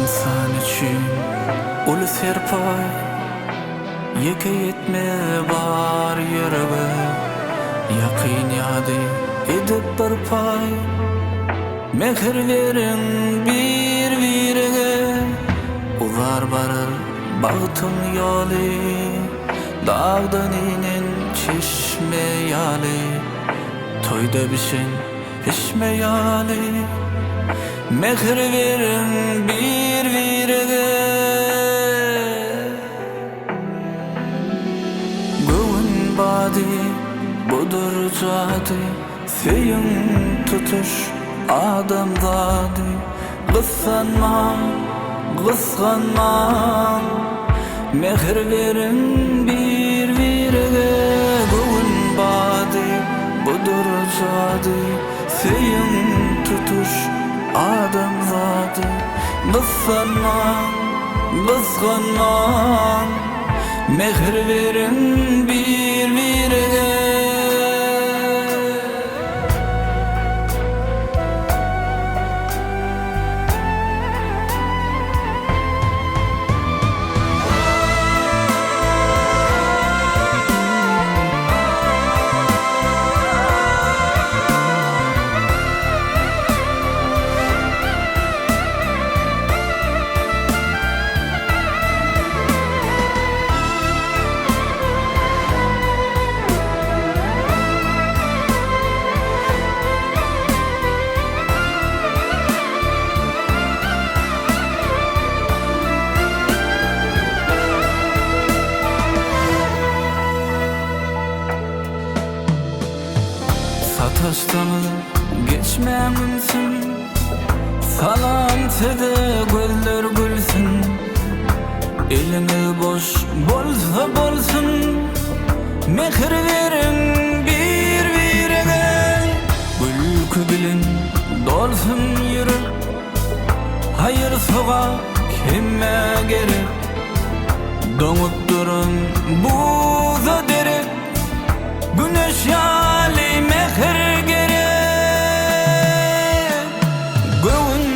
insan için ulu serpay, yeke yetme var yürüge, yakin yadi edip bir pay. Mehir verin bir virege, uzar barır bağıtın yolu, dağdan inen çeşme yali, toyda bişin pişme yali. Mehir verin bir virege, göğün badi budur jadi, feyin tutuş adam zadi. Kıskanma, kıskanma, mehir verin bir virege, göğün badi budur jadi, feyin tutuş adam zadi. Kıskanma, kıskanma, mehir verin bir virege. Sataştanı geçmemişsin, salam tede güller gülsün. Elini boş bolsa bolsun, mehir verin bir virege. Gülkü bilin dolsun yürü, hayır soğa kime gerek. Donup durun buza deri, güneş yali mehir gerek. Göğün